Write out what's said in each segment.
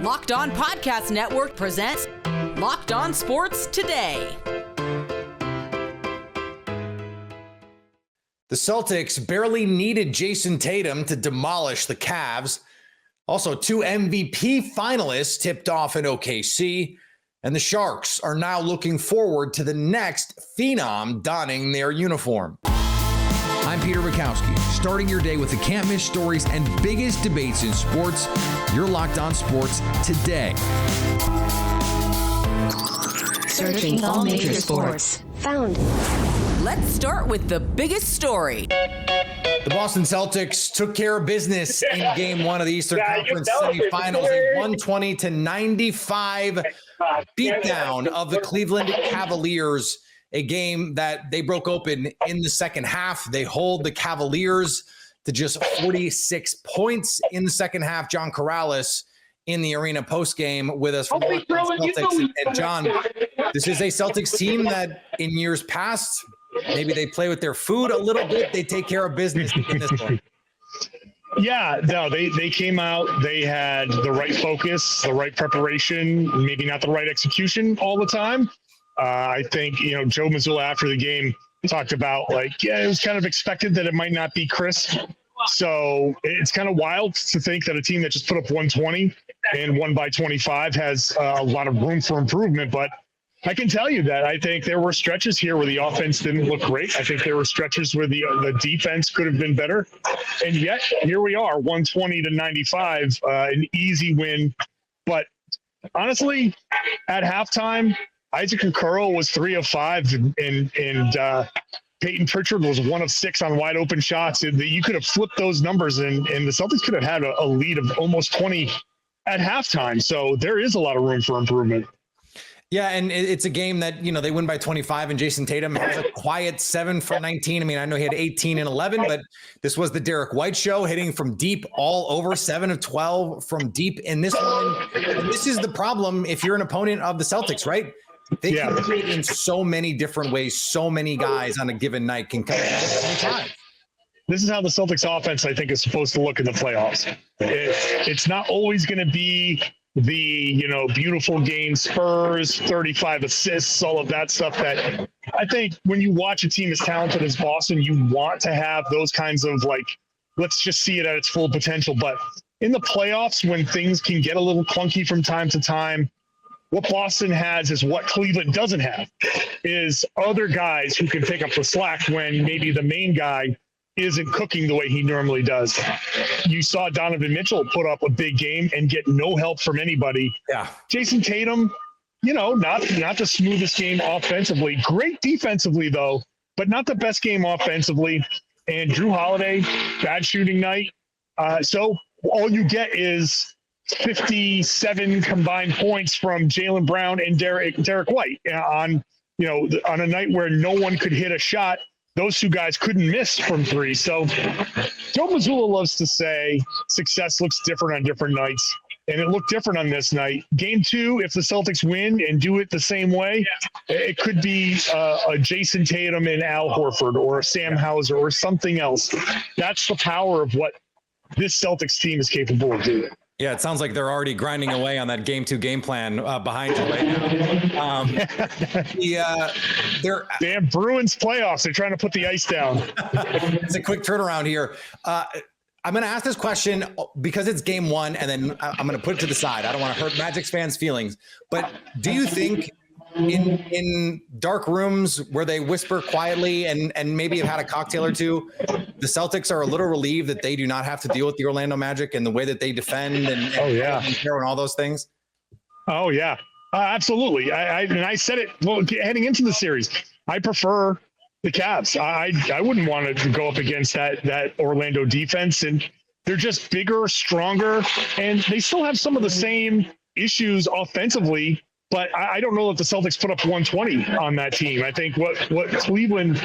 Locked On Podcast Network presents Locked On Sports Today. The Celtics barely needed Jayson Tatum to demolish the Cavs. Also, 2 MVP finalists tipped off in OKC. And the Sharks are now looking forward to the next phenom donning their uniform. I'm Peter Bukowski, starting your day with the can't-miss stories and biggest debates in sports. You're Locked On Sports Today. Searching all major sports. Found. Let's start with the biggest story. The Boston Celtics took care of business in Game 1 of the Eastern Conference semifinals, a 120-95 beatdown of the Cleveland Cavaliers, a game that they broke open in the second half. They hold the Cavaliers to just 46 points in the second half. John Corrales in the arena postgame with us from the Celtics. And John, this is a Celtics team that in years past, maybe they play with their food a little bit. They take care of business in this one. Yeah, no, they came out, they had the right focus, the right preparation, maybe not the right execution all the time. I think, Joe Mazzulla after the game talked about it was kind of expected that it might not be crisp. So it's kind of wild to think that a team that just put up 120 and won by 25 has a lot of room for improvement. But I can tell you that I think there were stretches here where the offense didn't look great. I think there were stretches where the defense could have been better. And yet here we are, 120-95, an easy win. But honestly, at halftime, Isaac Okoro was 3 of 5, and Peyton Pritchard was 1 of 6 on wide open shots. You could have flipped those numbers, and the Celtics could have had a lead of almost 20 at halftime. So there is a lot of room for improvement. Yeah, and it's a game that, they win by 25, and Jayson Tatum has a quiet 7 for 19. I mean, I know he had 18 and 11, but this was the Derek White show, hitting from deep all over, 7 of 12 from deep in this one. And this is the problem if you're an opponent of the Celtics, right? They can do it in so many different ways. So many guys on a given night can come at 25. This is how the Celtics offense, I think, is supposed to look in the playoffs. It's not always going to be the beautiful game, Spurs, 35 assists, all of that stuff. That I think when you watch a team as talented as Boston, you want to have those kinds of let's just see it at its full potential. But in the playoffs, when things can get a little clunky from time to time, what Boston has is what Cleveland doesn't have, is other guys who can pick up the slack when maybe the main guy isn't cooking the way he normally does. You saw Donovan Mitchell put up a big game and get no help from anybody. Yeah. Jayson Tatum, not the smoothest game offensively. Great defensively, though, but not the best game offensively. And Drew Holiday, bad shooting night. So all you get is 57 combined points from Jaylen Brown and Derek White on a night where no one could hit a shot. Those two guys couldn't miss from 3. So Joe Mazzulla loves to say success looks different on different nights, and it looked different on this night. Game 2, if the Celtics win and do it the same way, it could be a Jayson Tatum and Al Horford or a Sam Hauser or something else. That's the power of what this Celtics team is capable of doing. Yeah, it sounds like they're already grinding away on that Game 2 game plan behind you right now. Damn Bruins playoffs. They're trying to put the ice down. It's a quick turnaround here. I'm going to ask this question because it's Game 1, and then I'm going to put it to the side. I don't want to hurt Magic fans' feelings. But do you think in dark rooms where they whisper quietly and maybe have had a cocktail or two, the Celtics are a little relieved that they do not have to deal with the Orlando Magic and the way that they defend and all those things? Oh, yeah, absolutely. I said it heading into the series. I prefer the Cavs. I wouldn't want to go up against that Orlando defense, and they're just bigger, stronger, and they still have some of the same issues offensively. But I don't know if the Celtics put up 120 on that team. I think what Cleveland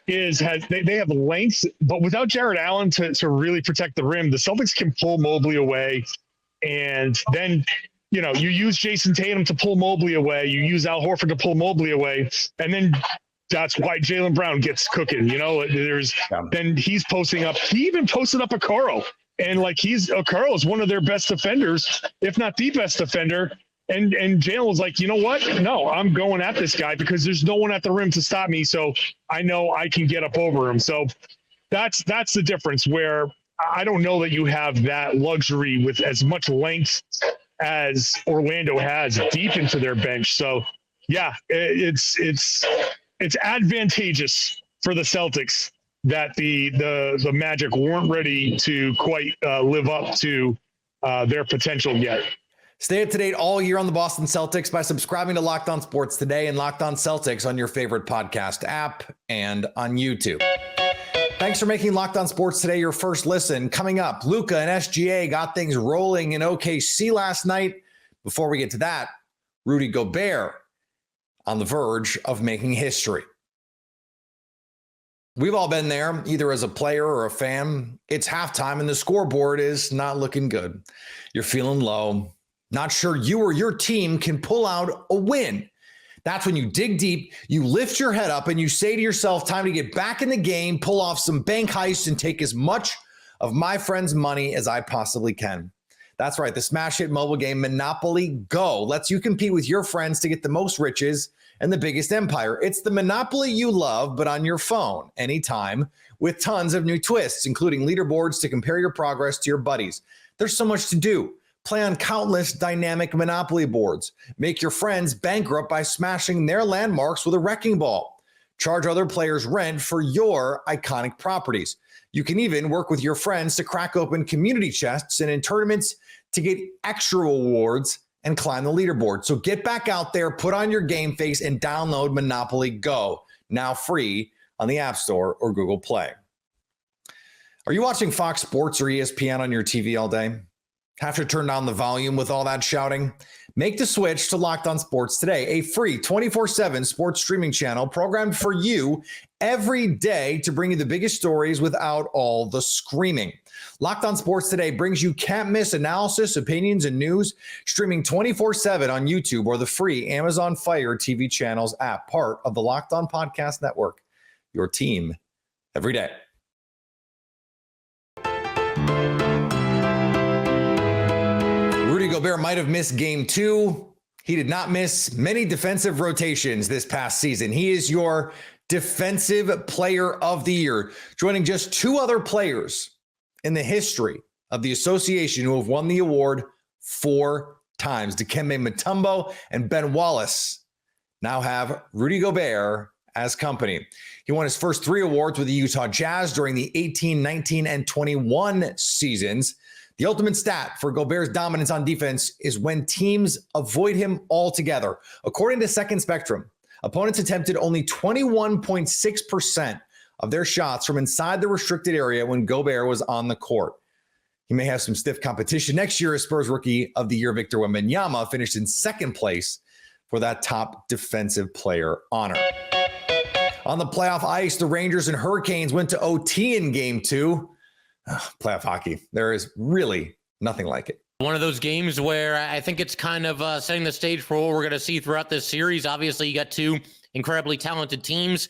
they have length, but without Jared Allen to really protect the rim, the Celtics can pull Mobley away. And then, you use Jayson Tatum to pull Mobley away. You use Al Horford to pull Mobley away. And then that's why Jaylen Brown gets cooking. Then he's posting up. He even posted up Okoro And like Carl is one of their best defenders, if not the best defender. And Jalen was like, you know what? No, I'm going at this guy because there's no one at the rim to stop me. So I know I can get up over him. So that's the difference, where I don't know that you have that luxury with as much length as Orlando has deep into their bench. So yeah, it's advantageous for the Celtics that the Magic weren't ready to quite live up to their potential yet. Stay up to date all year on the Boston Celtics by subscribing to Locked On Sports Today and Locked On Celtics on your favorite podcast app and on YouTube. Thanks for making Locked On Sports Today your first listen. Coming up, Luka and SGA got things rolling in OKC last night. Before we get to that, Rudy Gobert on the verge of making history. We've all been there, either as a player or a fan. It's halftime and the scoreboard is not looking good. You're feeling low, not sure you or your team can pull out a win. That's when you dig deep, you lift your head up, and you say to yourself, time to get back in the game, pull off some bank heists, and take as much of my friend's money as I possibly can. That's right, the smash hit mobile game Monopoly Go lets you compete with your friends to get the most riches and the biggest empire. It's the Monopoly you love, but on your phone, anytime, with tons of new twists, including leaderboards to compare your progress to your buddies. There's so much to do. Play on countless dynamic Monopoly boards. Make your friends bankrupt by smashing their landmarks with a wrecking ball. Charge other players rent for your iconic properties. You can even work with your friends to crack open community chests and in tournaments to get extra rewards and climb the leaderboard. So get back out there, put on your game face, and download Monopoly Go, now free on the App Store or Google Play. Are you watching Fox Sports or ESPN on your TV all day? Have to turn down the volume with all that shouting? Make the switch to Locked On Sports Today, a free 24/7 sports streaming channel programmed for you every day to bring you the biggest stories without all the screaming. Locked On Sports Today brings you can't-miss analysis, opinions, and news, streaming 24/7 on YouTube or the free Amazon Fire TV channels app, part of the Locked On Podcast Network. Your team every day. Rudy Gobert might have missed game 2. He did not miss many defensive rotations this past season. He is your defensive player of the year, joining just 2 other players in the history of the association who have won the award 4 times. Dikembe Mutombo and Ben Wallace now have Rudy Gobert as company. He won his first 3 awards with the Utah Jazz during the 18, 19, and 21 seasons. The ultimate stat for Gobert's dominance on defense is when teams avoid him altogether. According to Second Spectrum, opponents attempted only 21.6% of their shots from inside the restricted area when Gobert was on the court. He may have some stiff competition next year as Spurs Rookie of the Year Victor Wembanyama finished in second place for that top defensive player honor. On the playoff ice, the Rangers and Hurricanes went to OT in game 2. Playoff hockey. There is really nothing like it. One of those games where I think it's kind of setting the stage for what we're going to see throughout this series. Obviously, you got 2 incredibly talented teams,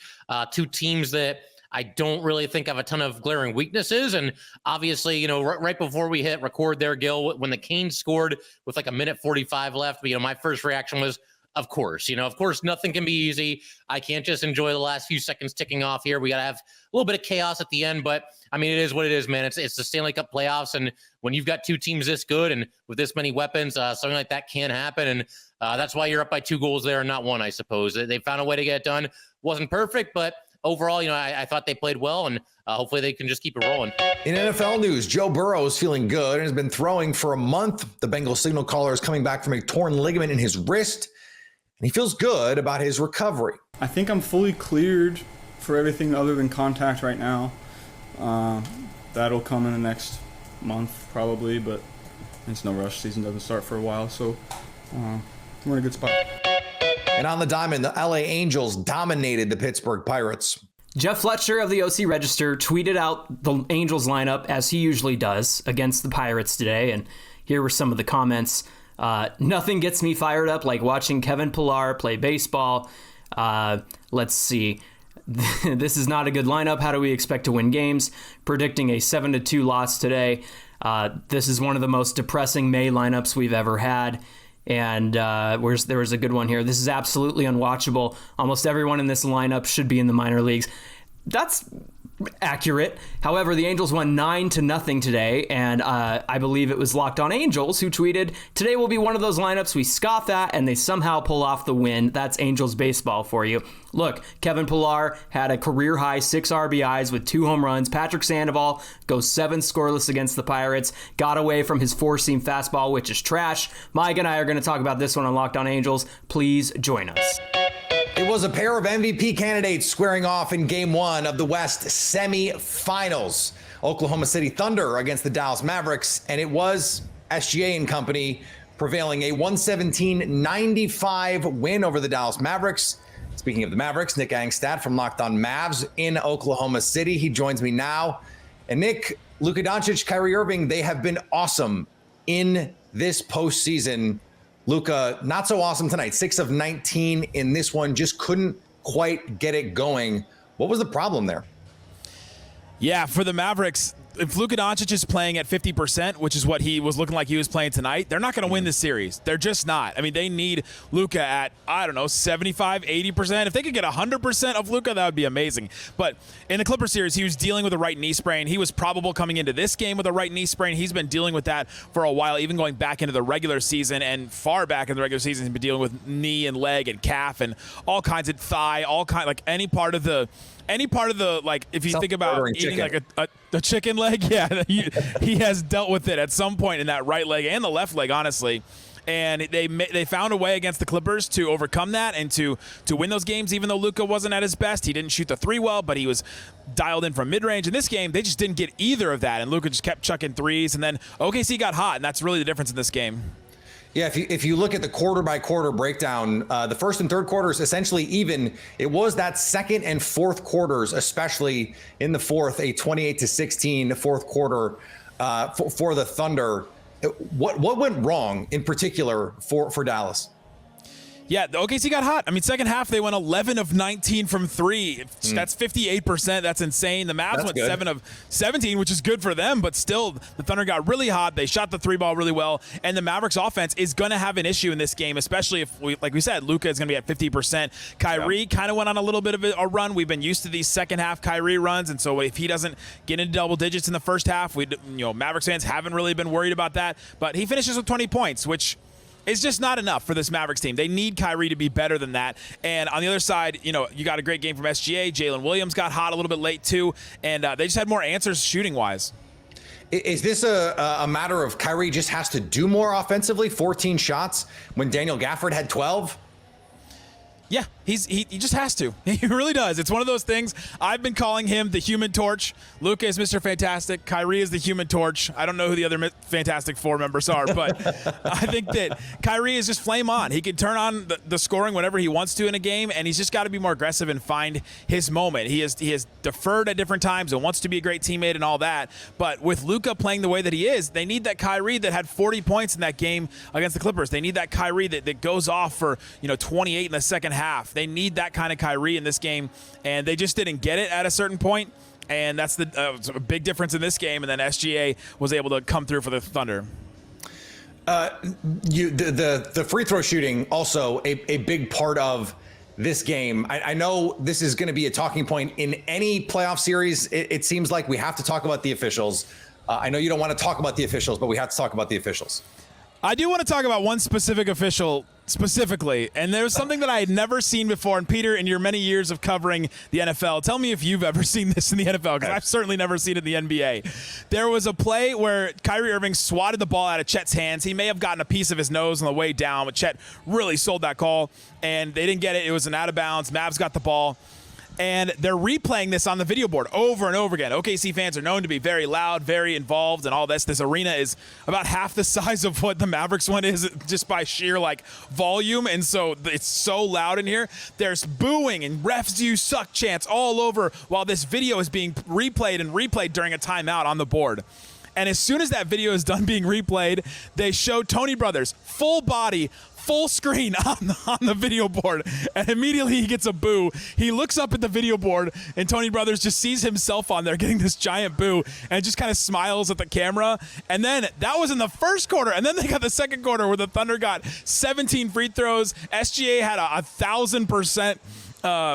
2 teams that I don't really think have a ton of glaring weaknesses. And obviously, you know, right before we hit record there, Gil, when the Canes scored with like a minute 45 left, you know, my first reaction was, of course, nothing can be easy. I can't just enjoy the last few seconds ticking off here. We got to have a little bit of chaos at the end, but I mean, it is what it is, man. It's the Stanley Cup playoffs. And when you've got 2 teams this good and with this many weapons, something like that can happen. And that's why you're up by 2 goals there and not 1, I suppose. They found a way to get it done. Wasn't perfect, but overall, you know, I thought they played well, and hopefully they can just keep it rolling. In NFL news, Joe Burrow is feeling good and has been throwing for a month. The Bengals signal caller is coming back from a torn ligament in his wrist, and he feels good about his recovery. I think I'm fully cleared for everything other than contact right now. That'll come in the next month probably, but it's no rush. Season doesn't start for a while, so we're in a good spot. And on the diamond, the LA Angels dominated the Pittsburgh Pirates. Jeff Fletcher of the OC Register tweeted out the Angels lineup as he usually does against the Pirates today, and here were some of the comments. Nothing gets me fired up like watching Kevin Pillar play baseball. Let's see. This is not a good lineup. How do we expect to win games? Predicting a 7-2 loss today. This is one of the most depressing May lineups we've ever had. And there was a good one here. This is absolutely unwatchable. Almost everyone in this lineup should be in the minor leagues. That's accurate. However, the Angels won 9-0 today, and I believe it was Locked On Angels who tweeted, "Today will be one of those lineups we scoff at and they somehow pull off the win." That's Angels baseball for you. Look, Kevin Pillar had a career-high 6 RBIs with 2 home runs. Patrick Sandoval goes 7 scoreless against the Pirates, got away from his 4-seam fastball, which is trash. Mike and I are going to talk about this one on Locked On Angels. Please join us. It was a pair of MVP candidates squaring off in Game 1 of the West semifinals. Oklahoma City Thunder against the Dallas Mavericks, and it was SGA and company prevailing, a 117-95 win over the Dallas Mavericks. Speaking of the Mavericks, Nick Angstad from Locked On Mavs in Oklahoma City. He joins me now. And Nick, Luka Doncic, Kyrie Irving, they have been awesome in this postseason. Luka, not so awesome tonight. 6 of 19 in this one. Just couldn't quite get it going. What was the problem there? Yeah, for the Mavericks, if Luka Doncic is playing at 50%, which is what he was looking like he was playing tonight, they're not going to win this series. They're just not. I mean, they need Luka at, 75, 80%. If they could get 100% of Luka, that would be amazing. But in the Clippers series, he was dealing with a right knee sprain. He was probable coming into this game with a right knee sprain. He's been dealing with that for a while, even going back into the regular season, and far back in the regular season, he's been dealing with knee and leg and calf and all kinds of thigh, like any part of the, like, if you think about eating chicken. Like a chicken leg, yeah, he has dealt with it at some point in that right leg and the left leg, honestly. And they found a way against the Clippers to overcome that and to win those games, even though Luka wasn't at his best. He didn't shoot the 3 well, but he was dialed in from mid-range. In this game, they just didn't get either of that, and Luka just kept chucking threes, and then OKC got hot, and that's really the difference in this game. Yeah, if you look at the quarter-by-quarter breakdown, the first and third quarters essentially even. It was that second and fourth quarters, especially in the fourth, a 28-16 fourth quarter for the Thunder. What went wrong in particular for Dallas? Yeah, the OKC got hot. I mean, second half, they went 11 of 19 from 3. That's 58%. That's insane. The Mavs went good. 7 of 17, which is good for them, but still, the Thunder got really hot. They shot the 3-ball really well, and the Mavericks offense is going to have an issue in this game, especially if, like we said, Luka is going to be at 50%. Kyrie kind of went on a little bit of a run. We've been used to these second half Kyrie runs, and so if he doesn't get into double digits in the first half, Mavericks fans haven't really been worried about that, but he finishes with 20 points, which it's just not enough for this Mavericks team. They need Kyrie to be better than that. And on the other side, you got a great game from SGA. Jalen Williams got hot a little bit late too, and they just had more answers shooting-wise. Is this a matter of Kyrie just has to do more offensively? 14 shots when Daniel Gafford had 12? Yeah, he just has to. He really does. It's one of those things. I've been calling him the Human Torch. Luka is Mr. Fantastic. Kyrie is the Human Torch. I don't know who the other Fantastic Four members are, but I think that Kyrie is just flame on. He can turn on the scoring whenever he wants to in a game, and he's just got to be more aggressive and find his moment. He has deferred at different times and wants to be a great teammate and all that, but with Luka playing the way that he is, they need that Kyrie that had 40 points in that game against the Clippers. They need that Kyrie that goes off for 28 in the second half. They need that kind of Kyrie in this game, and they just didn't get it at a certain point, and that's a big difference in this game. And then SGA was able to come through for the Thunder. The free throw shooting also a big part of this game. I know this is going to be a talking point in any playoff series. It seems like we have to talk about the officials. I know you don't want to talk about the officials, but we have to talk about the officials. I do want to talk about one specific official specifically, and there's something that I had never seen before. And Peter, in your many years of covering the NFL, tell me if you've ever seen this in the NFL, because I've certainly never seen it in the NBA. There was a play where Kyrie Irving swatted the ball out of Chet's hands. He may have gotten a piece of his nose on the way down, but Chet really sold that call, and they didn't get it. It was an out of bounds. Mavs got the ball. And they're replaying this on the video board over and over again. OKC fans are known to be very loud, very involved, and all this. This arena is about half the size of what the Mavericks one is, just by sheer volume, and so it's so loud in here. There's booing and refs you suck chants all over while this video is being replayed during a timeout on the board. And as soon as that video is done being replayed, they show Tony Brothers full body, full screen on the video board, and immediately he gets a boo. He looks up at the video board, and Tony Brothers just sees himself on there getting this giant boo and just kind of smiles at the camera. And then that was in the first quarter, and then they got the second quarter where the Thunder got 17 free throws. SGA had a 1,000%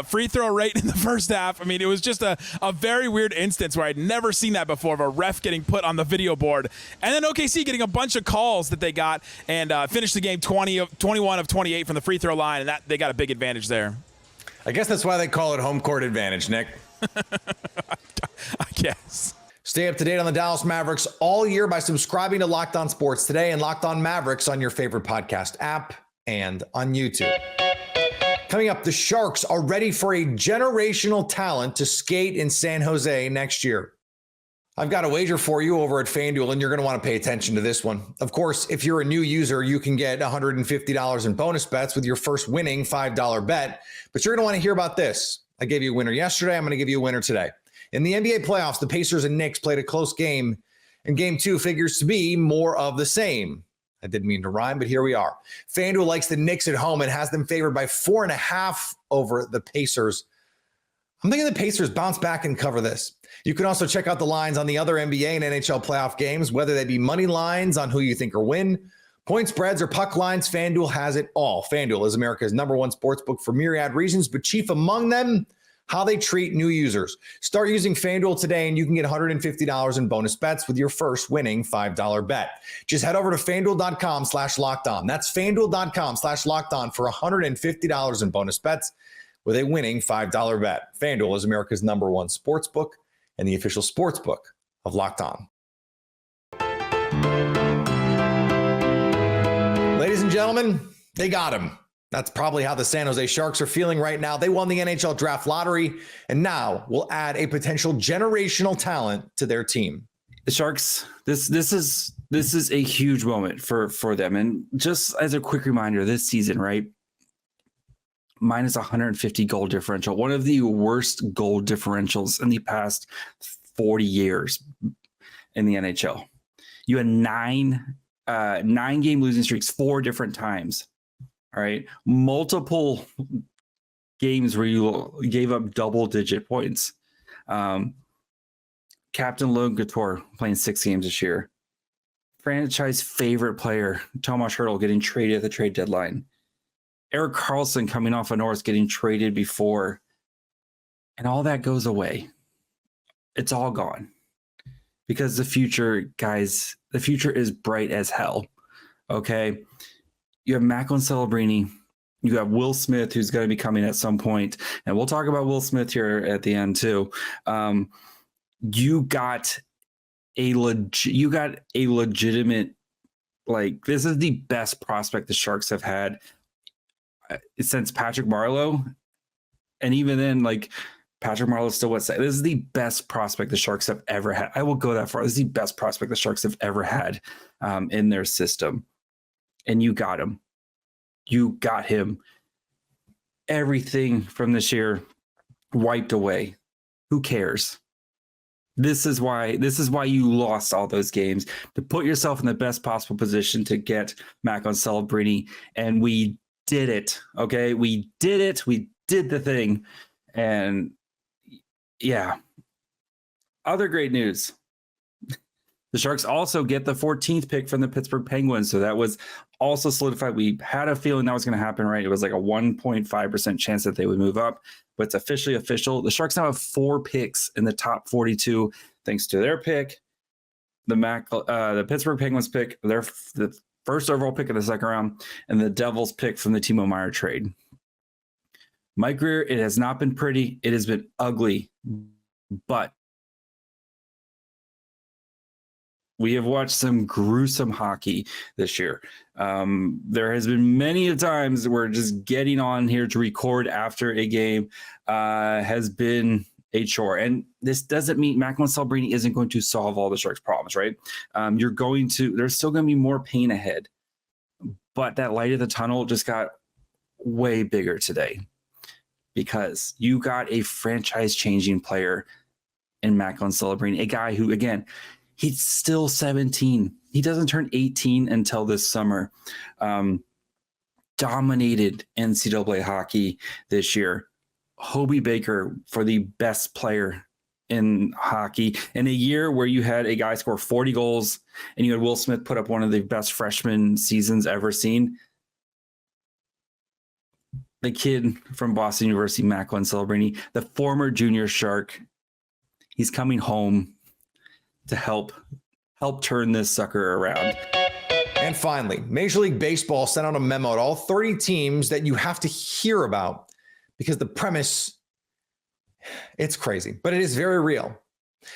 free throw rate in the first half. I mean, it was just a very weird instance where I'd never seen that before, of a ref getting put on the video board. And then OKC getting a bunch of calls that they got and finished the game 21 of 28 from the free throw line, and that they got a big advantage there. I guess that's why they call it home court advantage, Nick. I guess. Stay up to date on the Dallas Mavericks all year by subscribing to Locked On Sports Today and Locked On Mavericks on your favorite podcast app and on YouTube. Coming up, the Sharks are ready for a generational talent to skate in San Jose next year. I've got a wager for you over at FanDuel, and you're going to want to pay attention to this one. Of course, if you're a new user, you can get $150 in bonus bets with your first winning $5 bet. But you're going to want to hear about this. I gave you a winner yesterday. I'm going to give you a winner today. In the NBA playoffs, the Pacers and Knicks played a close game, and game 2 figures to be more of the same. I didn't mean to rhyme, but here we are. FanDuel likes the Knicks at home and has them favored by 4.5 over the Pacers. I'm thinking the Pacers bounce back and cover this. You can also check out the lines on the other NBA and NHL playoff games, whether they be money lines on who you think will win, point spreads, or puck lines. FanDuel has it all. FanDuel is America's #1 sportsbook for myriad reasons, but chief among them, how they treat new users. Start using FanDuel today and you can get $150 in bonus bets with your first winning $5 bet. Just head over to FanDuel.com/lockedon. That's FanDuel.com/lockedon for $150 in bonus bets with a winning $5 bet. FanDuel is America's #1 sportsbook and the official sportsbook of Locked On. Ladies and gentlemen, they got him. That's probably how the San Jose Sharks are feeling right now. They won the NHL draft lottery and now will add a potential generational talent to their team. The Sharks, this is a huge moment for them. And just as a quick reminder, this season, right? Minus 150 goal differential, one of the worst goal differentials in the past 40 years in the NHL. You had nine game losing streaks 4 different times. All right. Multiple games where you gave up double-digit points. Captain Logan Couture playing 6 games this year. Franchise favorite player, Tomas Hertl, getting traded at the trade deadline. Erik Karlsson coming off of Norris getting traded before. And all that goes away. It's all gone. Because the future, guys, the future is bright as hell. Okay? You have Macklin Celebrini. You have Will Smith, who's going to be coming at some point. And we'll talk about Will Smith here at the end, too. You got a legitimate, like, this is the best prospect the Sharks have had since Patrick Marleau. And even then, like, Patrick Marleau still would say, this is the best prospect the Sharks have ever had. I will go that far. This is the best prospect the Sharks have ever had in their system. And you got him. You got him. Everything from this year wiped away. Who cares? This is why you lost all those games, to put yourself in the best possible position to get Macklin Celebrini. And we did it. Okay. We did it. We did the thing. And yeah. Other great news. The Sharks also get the 14th pick from the Pittsburgh Penguins. So that was also solidified. We had a feeling that was going to happen, right? It was like a 1.5% chance that they would move up, but it's officially official. The Sharks now have 4 picks in the top 42, thanks to their pick, the Pittsburgh Penguins pick, the first overall pick of the second round, and the Devils pick from the Timo Meier trade. Mike Grier, it has not been pretty. It has been ugly, but we have watched some gruesome hockey this year. There has been many times where just getting on here to record after a game has been a chore. And this doesn't mean Macklin Celebrini isn't going to solve all the Sharks' problems, right? There's still going to be more pain ahead. But that light of the tunnel just got way bigger today because you got a franchise-changing player in Macklin Celebrini, a guy who, again, He's still 17. He doesn't turn 18 until this summer. Dominated NCAA hockey this year. Hobie Baker for the best player in hockey in a year where you had a guy score 40 goals and you had Will Smith put up one of the best freshman seasons ever seen. The kid from Boston University, Macklin Celebrini, the former junior Shark, he's coming home to help turn this sucker around. And finally, Major League Baseball sent out a memo to all 30 teams that you have to hear about because the premise, it's crazy, but it is very real.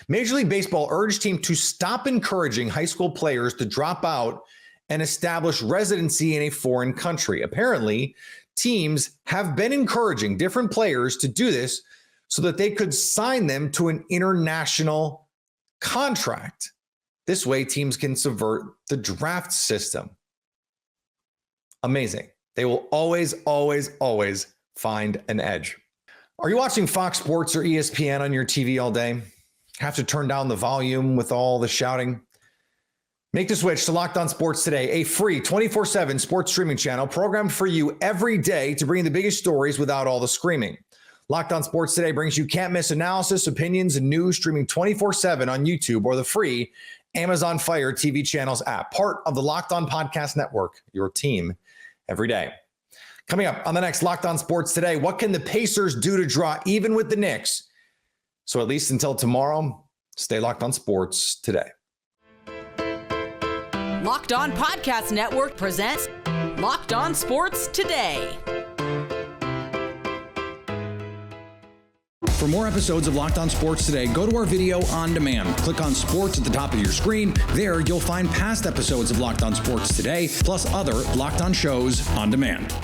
Major League Baseball urged teams to stop encouraging high school players to drop out and establish residency in a foreign country. Apparently, teams have been encouraging different players to do this so that they could sign them to an international contract. This way, teams can subvert the draft system. Amazing. They will always, always, always find an edge. Are you watching Fox Sports or ESPN on your TV all day? Have to turn down the volume with all the shouting? Make the switch to Locked On Sports Today, a free 24/7 sports streaming channel programmed for you every day to bring you the biggest stories without all the screaming. Locked On Sports Today brings you can't-miss analysis, opinions, and news streaming 24/7 on YouTube or the free Amazon Fire TV channels app, part of the Locked On Podcast Network, your team every day. Coming up on the next Locked On Sports Today, what can the Pacers do to draw even with the Knicks? So at least until tomorrow, stay locked on sports today. Locked On Podcast Network presents Locked On Sports Today. For more episodes of Locked On Sports Today, go to our video on demand. Click on sports at the top of your screen. There, you'll find past episodes of Locked On Sports Today, plus other Locked On shows on demand.